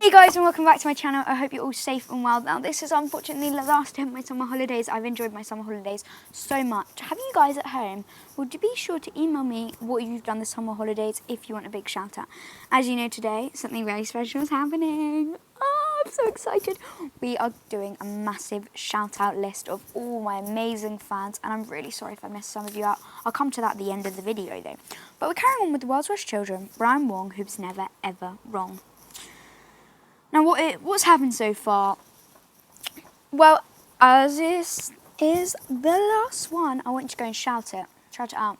Hey guys, and welcome back to my channel. I hope you're all safe and well. Now this is unfortunately the last day of my summer holidays. I've enjoyed my summer holidays so much. Have you guys at home, would you be sure to email me what you've done this summer holidays if you want a big shout out? As you know, today something very special is happening. Oh, I'm so excited. We are doing a massive shout out list of all my amazing fans, and I'm really sorry if I missed some of you out. I'll come to that at the end of the video though. But we're carrying on with the world's worst children, Brian Wong, who's never ever wrong. Now, what's happened so far? Well, as this is the last one, I want you to go and shout it out.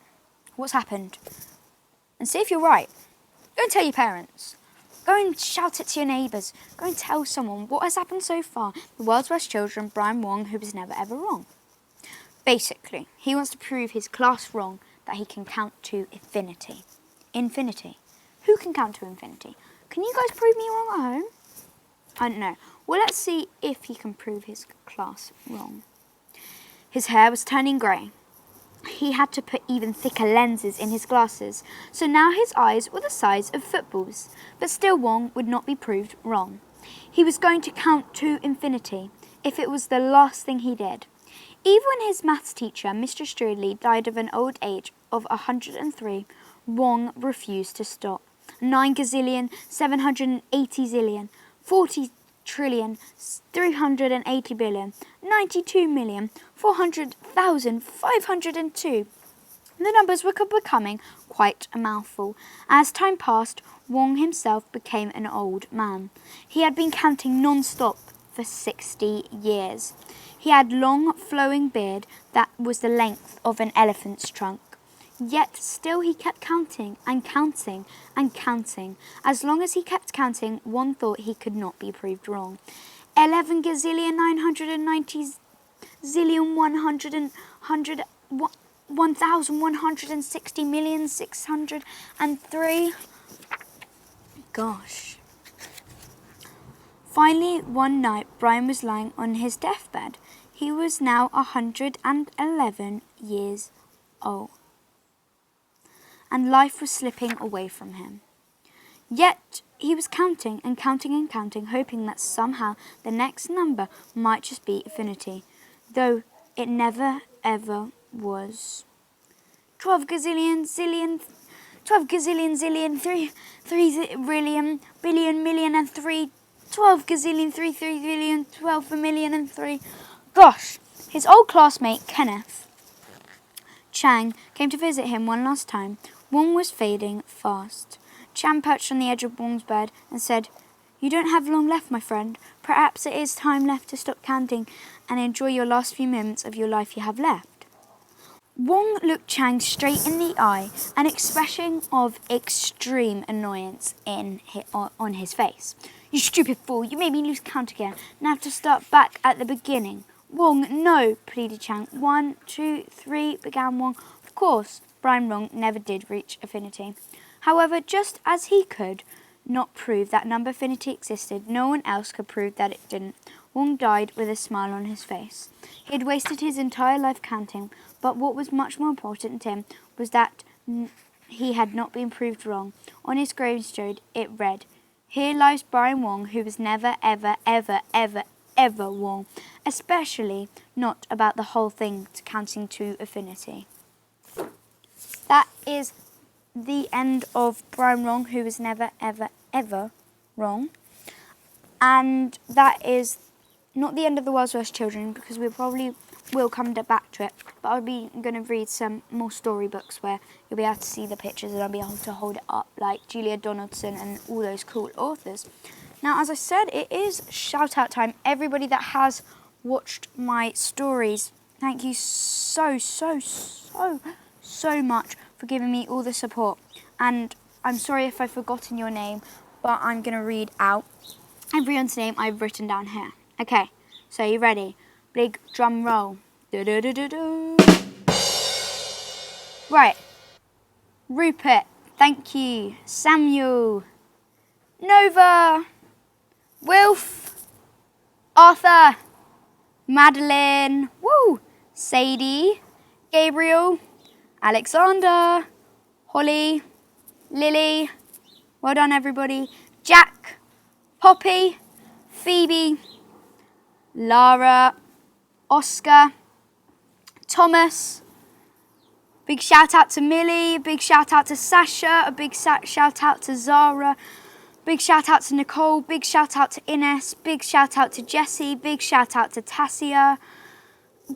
What's happened? And see if you're right. Go and tell your parents. Go and shout it to your neighbours. Go and tell someone what has happened so far. The world's worst children, Brian Wong, who was never ever wrong. Basically, he wants to prove his class wrong that he can count to infinity. Infinity. Who can count to infinity? Can you guys prove me wrong at home? I don't know. Well, let's see if he can prove his class wrong. His hair was turning grey. He had to put even thicker lenses in his glasses, so now his eyes were the size of footballs. But still Wong would not be proved wrong. He was going to count to infinity if it was the last thing he did. Even when his maths teacher, Mr. Strudley, died of an old age of 103, Wong refused to stop. 9 gazillion, 780 zillion, 40 trillion, 380 billion, 92 million, 400,000, 502. The numbers were becoming quite a mouthful. As time passed, Wong himself became an old man. He had been counting non-stop for 60 years. He had long flowing beard that was the length of an elephant's trunk. Yet still he kept counting and counting and counting. As long as he kept counting, one thought he could not be proved wrong. 11 gazillion 990 zillion 1,160 million 603. Gosh. Finally, one night, Brian was lying on his deathbed. He was now 111 years old. And life was slipping away from him. Yet he was counting and counting and counting, hoping that somehow the next number might just be infinity, though it never ever was. 12 gazillion zillion, 12 gazillion zillion, 3 billion, billion, million and 3, 12 gazillion, 3 billion, 12 million and 3. Gosh, his old classmate Kenneth Chang came to visit him one last time. Wong was fading fast. Chang perched on the edge of Wong's bed and said, "You don't have long left, my friend. Perhaps it is time left to stop counting and enjoy your last few moments of your life you have left." Wong looked Chang straight in the eye, an expression of extreme annoyance on his face. "You stupid fool, you made me lose count again and have to start back at the beginning." "Wong, no," pleaded Chang. 1, 2, 3, began Wong. Of course, Brian Wong never did reach infinity. However, just as he could not prove that number infinity existed, no one else could prove that it didn't. Wong died with a smile on his face. He had wasted his entire life counting, but what was much more important to him was that he had not been proved wrong. On his gravestone it read, "Here lies Brian Wong, who was never, ever, ever, ever, ever wrong, especially not about the whole thing counting to infinity." That is the end of Brian Wrong, who was never, ever, ever wrong. And that is not the end of the world's worst children, because we probably will come back to it. But I'll be going to read some more storybooks where you'll be able to see the pictures and I'll be able to hold it up like Julia Donaldson and all those cool authors. Now, as I said, it is shout out time. Everybody that has watched my stories, thank you so much for giving me all the support. And I'm sorry if I've forgotten your name, but I'm going to read out everyone's name I've written down here. Okay, so you ready? Big drum roll. Do-do-do-do-do. Right. Rupert, thank you. Samuel. Nova. Wilf. Arthur. Madeline. Woo. Sadie. Gabriel. Alexander. Holly. Lily. Well done, everybody. Jack. Poppy, Phoebe, Lara, Oscar, Thomas. Big shout out to Millie, a big shout out to Sasha, a big shout out to Zara, big shout out to Nicole, big shout out to Ines, big shout out to Jessie, big shout out to Tassia.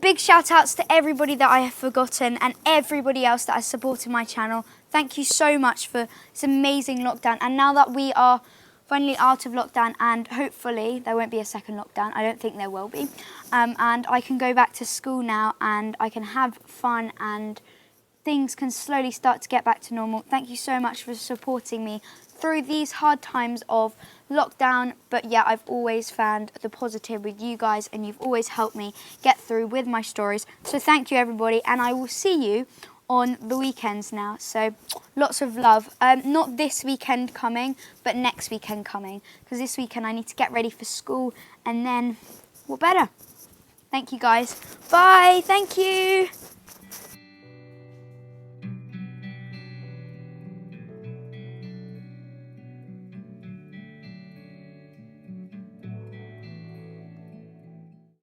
Big shout outs to everybody that I have forgotten and everybody else that has supported my channel. Thank you so much for this amazing lockdown. And now that we are finally out of lockdown, and hopefully there won't be a second lockdown, I don't think there will be, and I can go back to school now and I can have fun and things can slowly start to get back to normal. Thank you so much for supporting me through these hard times of lockdown, but yeah, I've always found the positive with you guys and you've always helped me get through with my stories. So thank you everybody, and I will see you on the weekends now. So lots of love. Not this weekend coming, but next weekend coming, because this weekend I need to get ready for school and then what better? Thank you guys. Bye. Thank you.